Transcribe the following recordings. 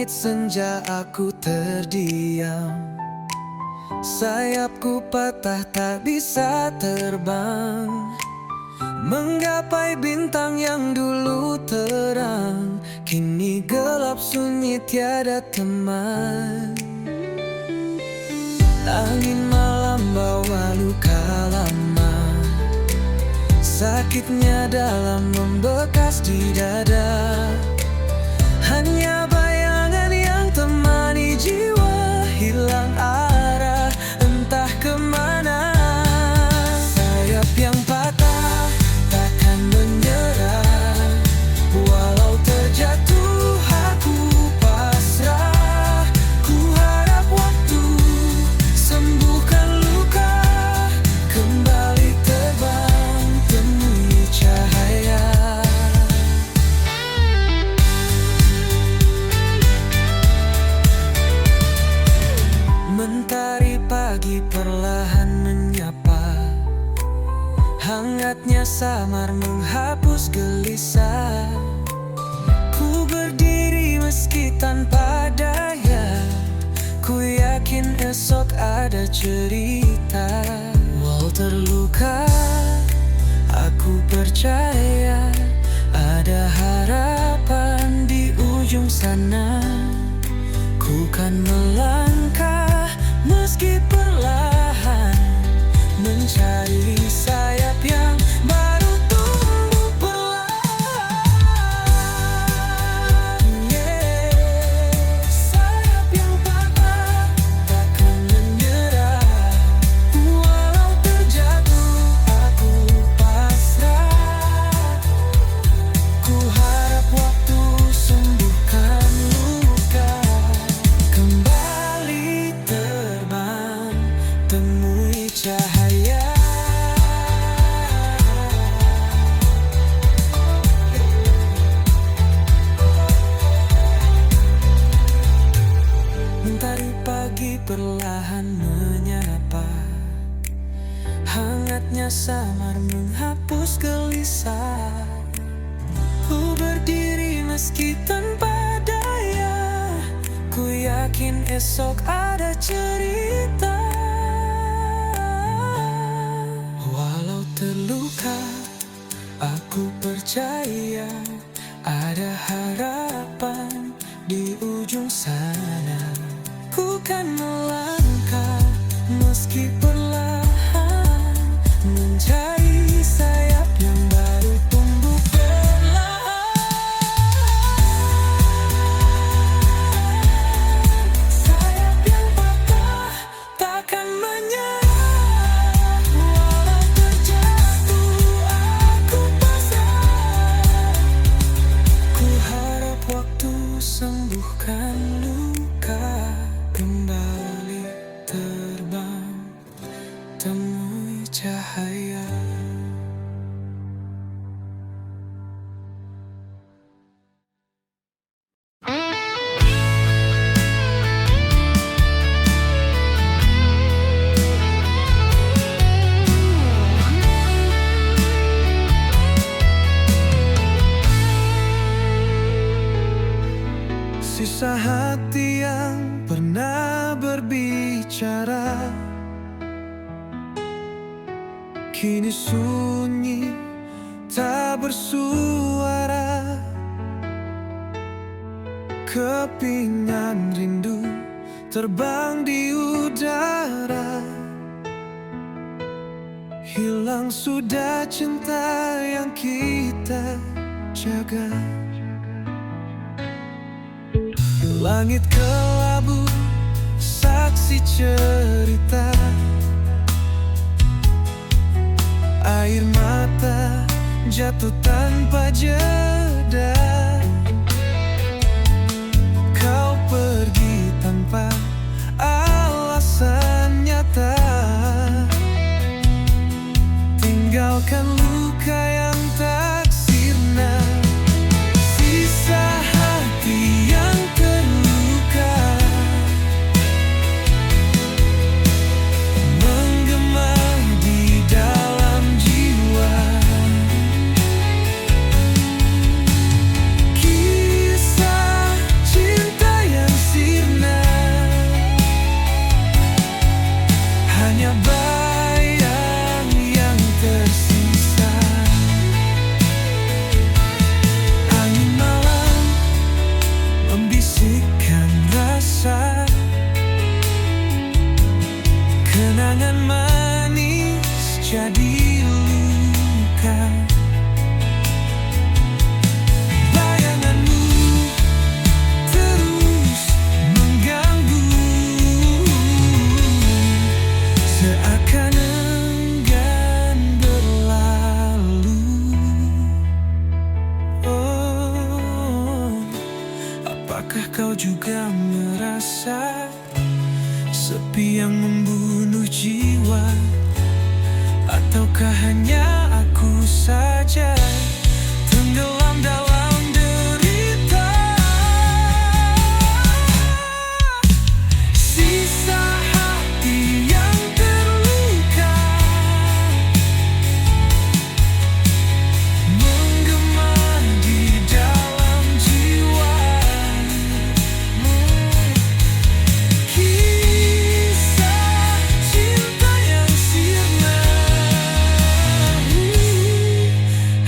langit senja aku terdiam. Sayapku patah tak bisa terbang, menggapai bintang yang dulu terang. Kini gelap sunyi tiada teman. Angin malam bawa luka lama, sakitnya dalam membekas di dada. Hanya bayangan yang temani jiwa, hilang arah entah kemana. Sayap yang patah takkan menyerah, walau terjatuh aku pasrah. Ku harap waktu sembuhkan luka, kembali terbang temui cahaya. Mentari pagi perlahan menyapa, hangatnya samar menghapus gelisah. Ku berdiri meski tanpa daya, ku yakin esok ada cerita. Walau terluka, aku percaya ada harapan di ujung sana. Ku kan melangkah meski perlahan, mencari sayap yang baru tumbuh perlahan. Sayap yang patah takkan menyerah, walau terjatuh aku pasrah. Ku harap waktu sembuhkan luka, kembali terbang temui cahaya. Mentari pagi perlahan menyapa, hangatnya samar menghapus gelisah. Ku berdiri meski tanpa daya, ku yakin esok ada cerita. Walau terluka, aku percaya ada harapan di ujung sana. Ku kan melangkah meski perlahan, mencari sayap yang baru tumbuh perlahan. Sayap yang patah takkan menyerah, walau terjatuh aku pasrah. Ku harap waktu sembuhkan luka, kembali terbang temui cahaya. Sisa hati yang pernah berbicara kini sunyi tak bersuara. Kepingan rindu terbang di udara, hilang sudah cinta yang kita jaga. Langit kelabu saksi cerita, air mata jatuh tanpa jeda. Kau pergi tanpa alasan nyata, tinggalkan luka yang tak sirna. Sisa hati yang terluka menggema di dalam jiwa. Kisah cinta yang hanya bayang yang tersisa. Angin malam membisikkan rasa, kenangan manis jadi luka. Bayanganmu terus mengganggu, seakan enggan berlalu. Oh, apakah kau juga merasa sepi yang membunuh jiwa? Ataukah hanya aku saja tenggelam dalam derita? Sisa hati yang terluka menggema di dalam jiwa. Kisah cinta yang sirna,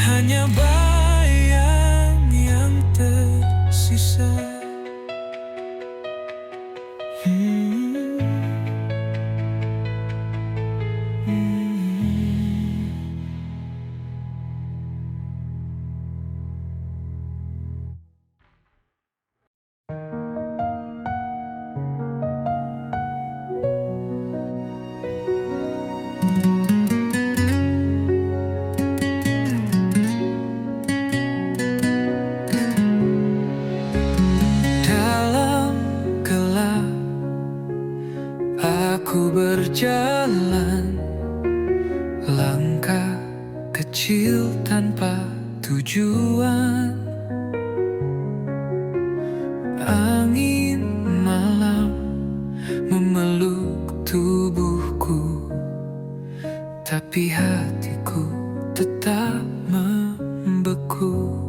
hanya bayang yang tersisa. Dalam gelap aku berjalan, langkah kecil tanpa tujuan. Angin malam memeluk tubuhku, tapi hatiku tetap membeku.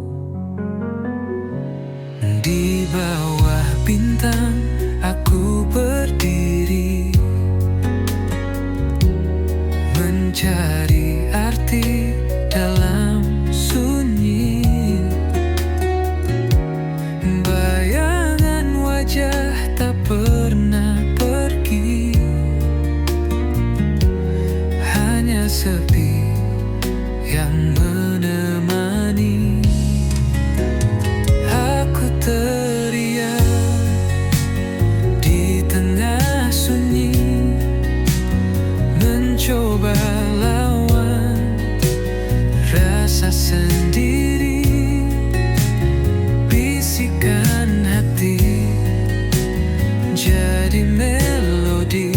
Di bawah bintang aku berdiri, mencari arti dalam sunyi. Bayangan wajah tak pernah pergi, hanya sepi yang menemani. Aku teriak di tengah sunyi, mencoba lawan rasa sendiri. Bisikan hati jadi melodi,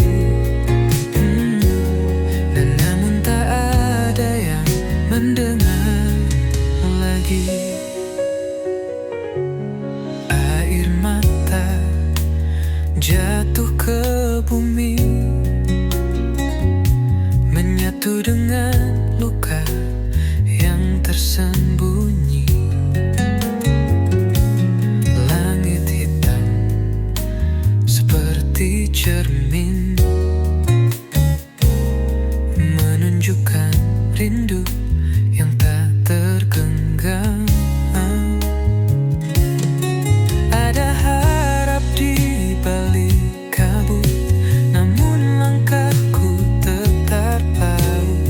dan namun tak ada yang mendengar lagi. Air mata jatuh ke bumi, menyatu dengan luka yang tersembunyi. Langit hitam seperti cermin, menunjukkan rindu yang tak tergenggam. Ada harap di balik kabut, namun langkahku tetap paut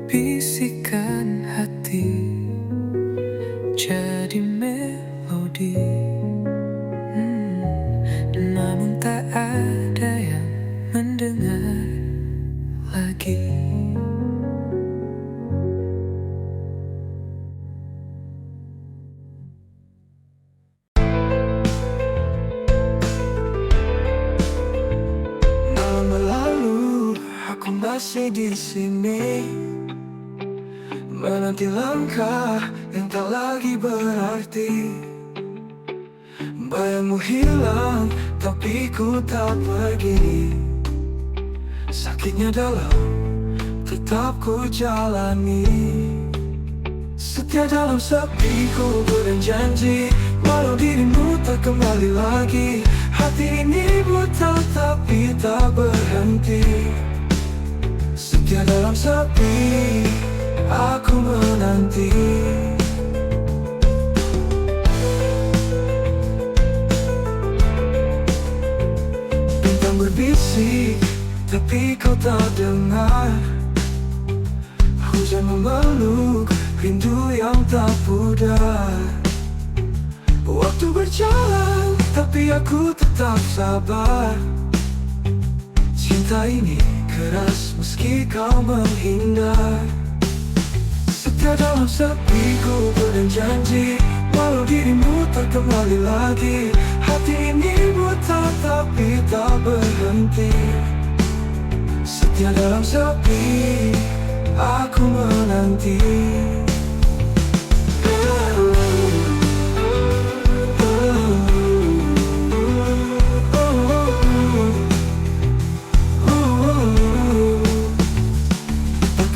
bisikan hati jadi melodi. Namun tak ada yang mendengar lagi. Malam berlalu, aku masih di sini, menanti langkah yang tak lagi berarti. Bayangmu hilang, tapi ku tak pergi. Sakitnya dalam, tetap ku jalani. Setia dalam sepi, ku berjanji, walau dirimu tak kembali lagi. Hati ini buta tapi tak berhenti. Setia dalam sepi, aku menanti. Bintang berbisik, tapi kau tak dengar. Hujan memeluk, rindu yang tak pudar. Waktu berjalan, tapi aku tetap sabar. Cinta ini keras meski kau menghindar. Setia dalam sepi, ku berjanji, walau dirimu tak kembali lagi. Hati ini buta tapi tak berhenti. Setia dalam sepi, aku menanti.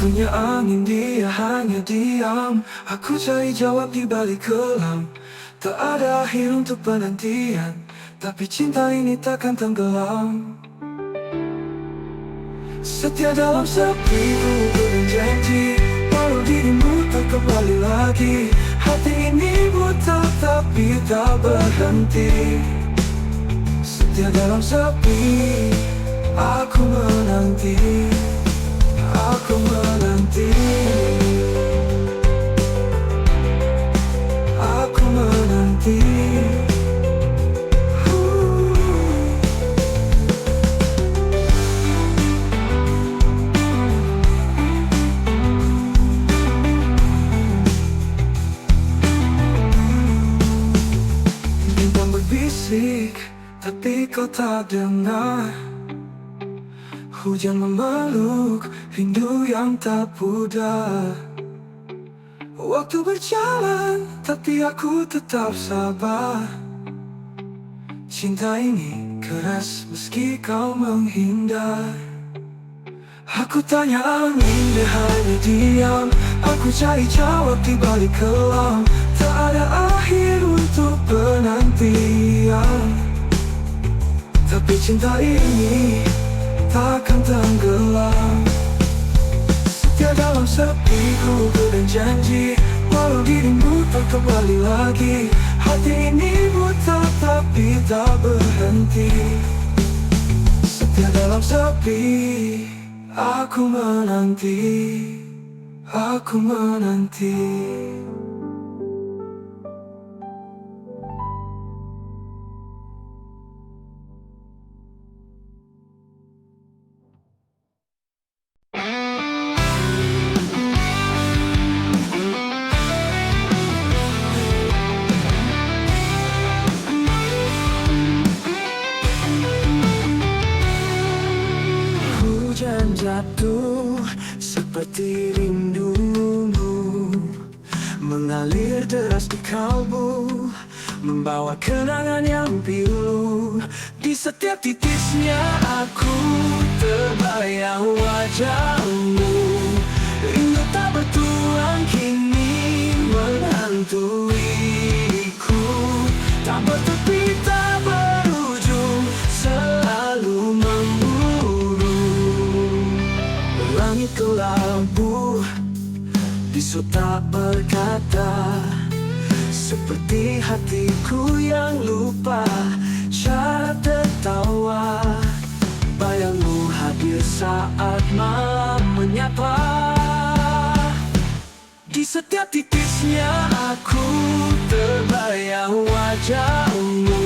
Punya angin, dia hanya diam. Aku cari jawab di balik kelam. Tak ada akhir untuk penantian, tapi cinta ini takkan tenggelam. Setia dalam sepi, ku berjanji, walau dirimu tak kembali lagi. Hati ini buta tapi tak berhenti. Setia dalam sepi, aku menanti. Aku menanti. Aku menanti. Bintang berbisik, tapi kau tak dengar. Hujan memeluk, rindu yang tak pudar. Waktu berjalan, tapi aku tetap sabar. Cinta ini keras meski kau menghindar. Aku tanya angin, dia hanya diam. Aku cari jawab di balik kelam. Tak ada akhir untuk penantian, tapi cinta ini takkan tenggelam. Setia dalam sepi, ku berjanji, walau dirimu tak kembali lagi. Hati ini buta tapi tak berhenti. Setia dalam sepi, aku menanti. Aku menanti. Hujan jatuh seperti rindumu, mengalir deras di kalbu, membawa kenangan yang pilu. Di setiap titisnya aku terbayang wajahmu. Rindu tak bertuan kini menghantuiku. Tak bertepi, tak berujung, selalu memburu. Langit kelabu, bisu tak berkata, seperti hatiku yang lupa cara tertawa. Bayangmu hadir saat malam menyapa. setiap titisnya aku terbayang wajahmu.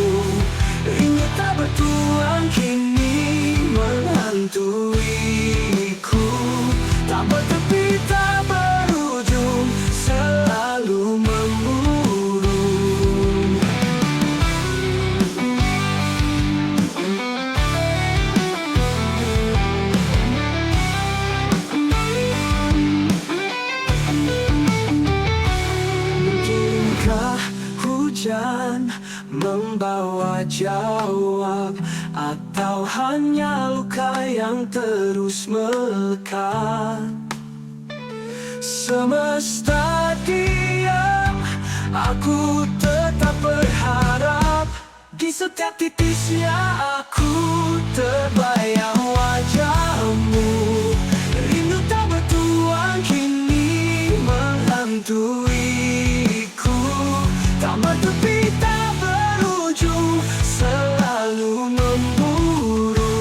Rindu tak bertuan kini menghantuiku. Tak bertepi, tak berujung, selalu memburu. Mungkinkah hujan membawa jawab, atau hanya luka yang terus melekat? Semesta diam, aku tetap berharap. Di setiap titisnya aku terbayang wajahmu. Rindu tak bertuan kini menghantuiku. Tak bertepi, tak berujung, selalu memburu.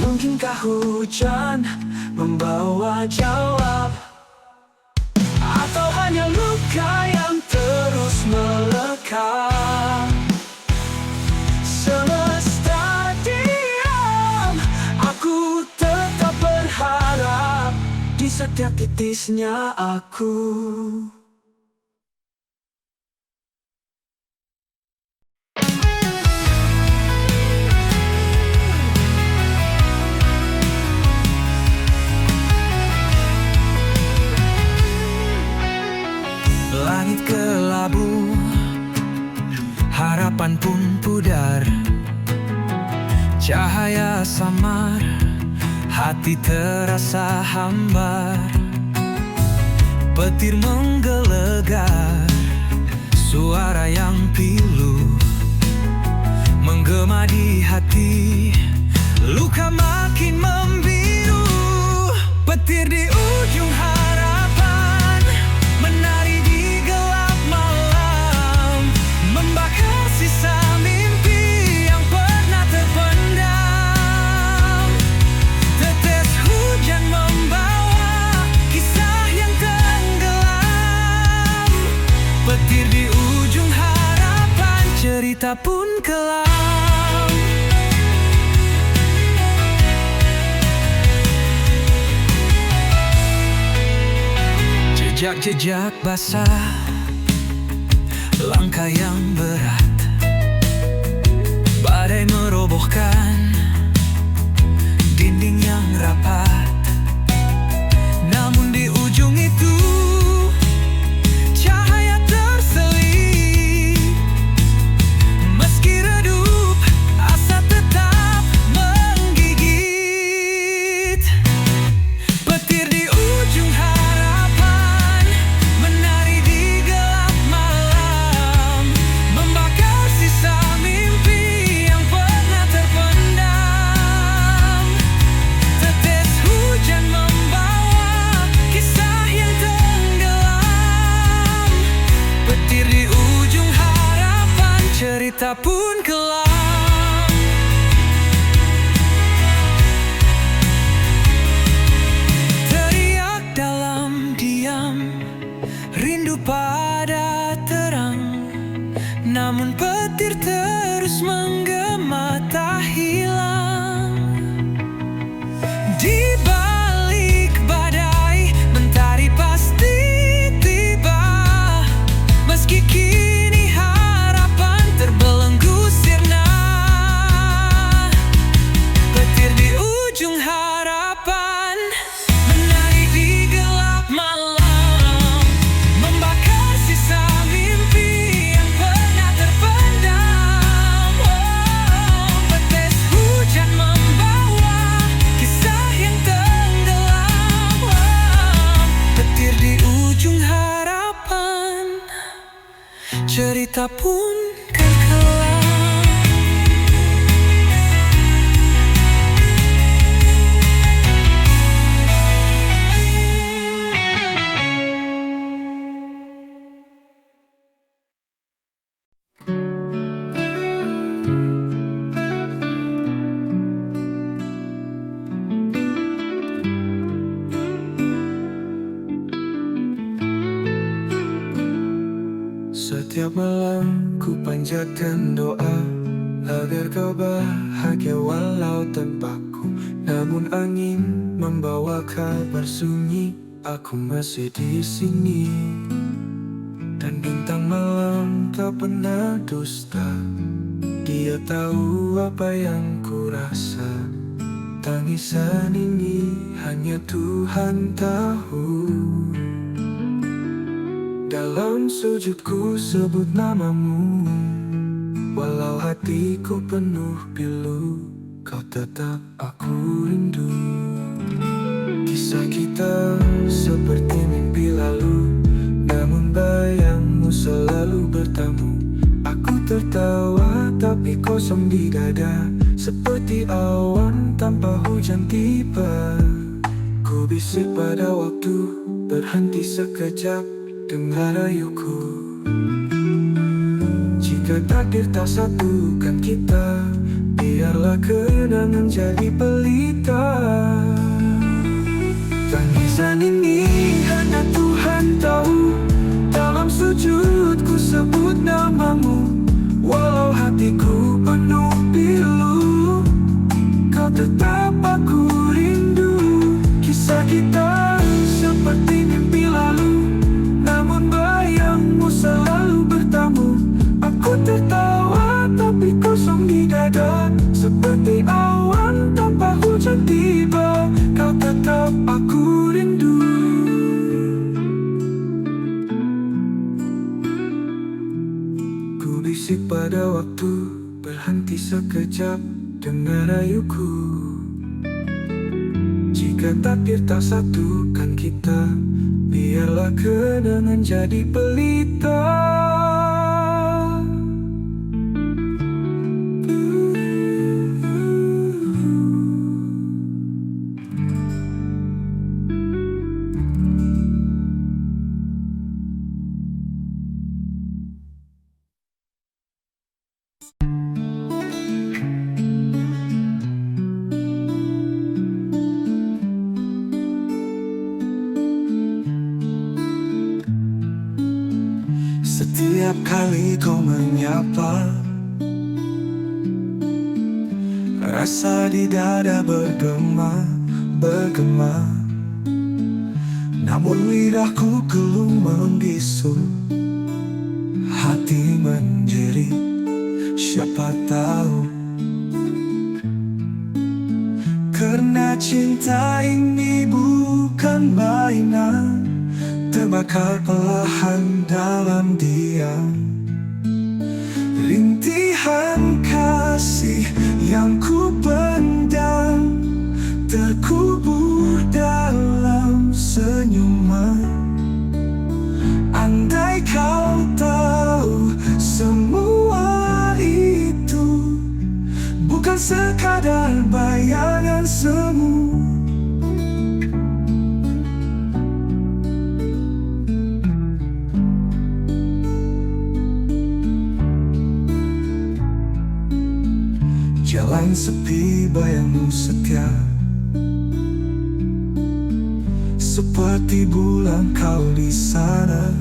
Mungkinkah hujan membawa jawab, atau hanya luka yang terus melekat? Semesta diam, aku tetap berharap. Di setiap titisnya aku. Langit kelabu, harapan pun pudar. Cahaya samar, hati terasa hambar. Petir menggelegar, suara yang pilu menggema di hati. Luka makin membiru. Petir di ujung harapan menari di gelap malam, membakar sisa mimpi yang pernah terpendam. Tetes hujan membawa kisah yang tenggelam. Petir di ujung harapan, cerita pun kelam. Jejak-jejak basah, langkah yang berat. Badai merobohkan dinding yang rapat. Namun di ujung itu cahaya terselip. Meski redup, asa tetap menggigit. Petir di ujung harapan menari di gelap malam, membakar sisa mimpi yang pernah terpendam. Tetes hujan membawa kisah yang tenggelam. Petir di ujung harapan, cerita pun kelam. Teriak dalam diam, rindu pada terang. Namun petir terus menggema tak hilang. Di balik badai, mentari pasti tiba. Meski kini harapan terbelenggu sirna. Petir di ujung harapan menari di gelap malam, membakar sisa mimpi yang pernah terpendam. Tetes hujan membawa kisah yang tenggelam. Petir di ujung harapan, cerita pun Setiap malam ku panjatkan doa agar kau bahagia walau tanpaku. Namun angin membawa kabar sunyi, aku masih di sini. Dan bintang malam tak pernah dusta, dia tahu apa yang ku rasa. Tangisan ini hanya Tuhan tahu. Dalam sujudku sebut namamu, walau hatiku penuh pilu, kau tetap aku rindu. Kisah kita seperti mimpi lalu, namun bayangmu selalu bertamu. Aku tertawa tapi kosong di dada, seperti awan tanpa hujan tiba. Ku bisik pada waktu, berhenti sekejap, dengar rayuku. Jika takdir tak satukan kita, biarlah kenangan jadi pelita. Tangisan ini hanya Tuhan tahu. Dalam sujudku sebut namamu, walau hatiku penuh pilu, kau tetap aku rindu. Kisah kita seperti mimpi lalu, namun bayangmu selalu bertamu. Aku tertawa tapi kosong di dada, seperti awan tanpa hujan tiba, kau tetap aku rindu. Ku bisik pada waktu, berhenti sekejap, dengar rayuku. Jika takdir tak satukan kita, biarlah kenangan jadi pelita. Setiap kali kau menyapa, rasa di dada bergema. Namun lidahku keluh membisu, hati menjerit, siapa tahu. Karena cinta ini bukan mainan, terbakar perlahan dalam diam. Rintihan kasih yang ku pendam, terkubur dalam senyuman. Andai kau tahu semua itu bukan sekadar bayangan semu. Jalan sepi, bayangmu setia, seperti bulan kau di sana.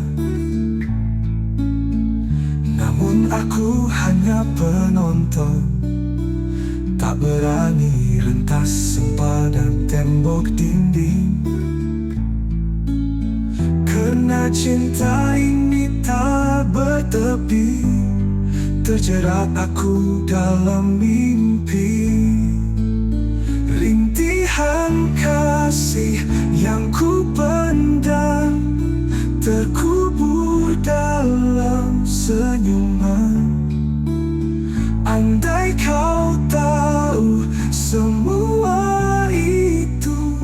Namun aku hanya penonton, tak berani rentas sempadan tembok dinding. Karena cinta ini tak bertepi, terjerat aku dalam mimpi. Rintihan kasih yang ku pendam, terkubur dalam senyuman. Andai kau tahu semua itu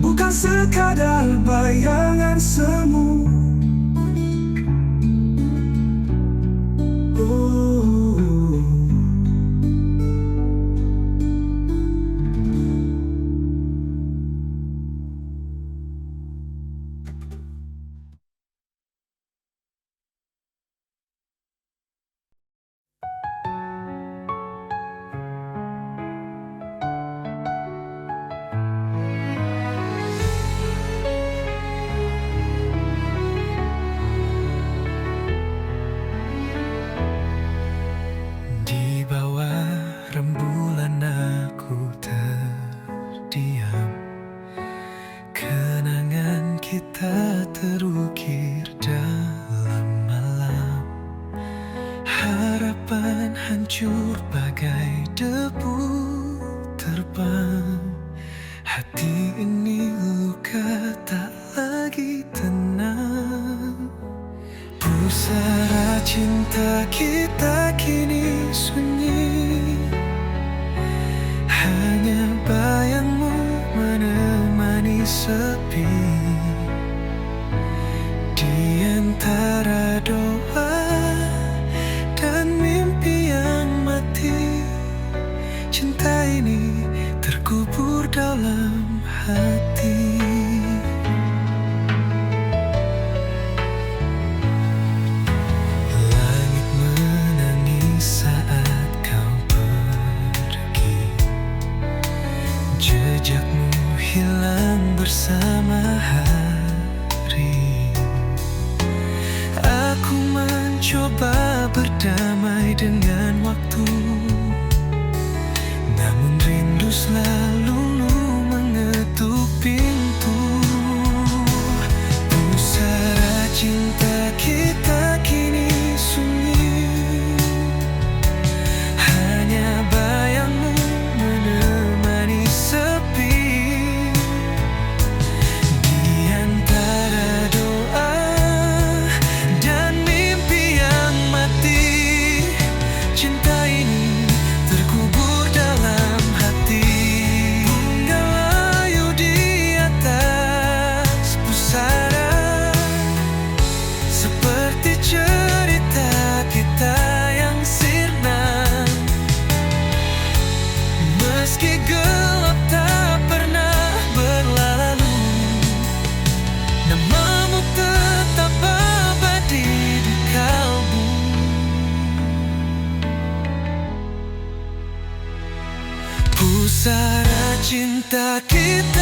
bukan sekadar bayangan semu. terukir dalam malam. Harapan hancur bagai debu terbang. Hati ini luka tak lagi tenang. Pusara cinta kita kini sunyi. Hanya bayangmu menemani sepi. Di antara doa dan mimpi yang mati, cinta ini terkubur dalam hati. Langit menangis saat kau pergi. Jejakmu hilang bersama hari. Aku mencoba berdamai dengan waktu, namun rindu selalu mengetuk pintu. Pusara cinta kita kini sunyi. Hanya bayangmu menemani sepi. Di antara doa dan mimpi yang mati, cinta ini terkubur dalam hati. Punggal layu di atas pusara, seperti cerita kita yang sirna. Meski gelap tak pernah berlalu, namamu tetap abadi di kalbu. Pusara cinta kita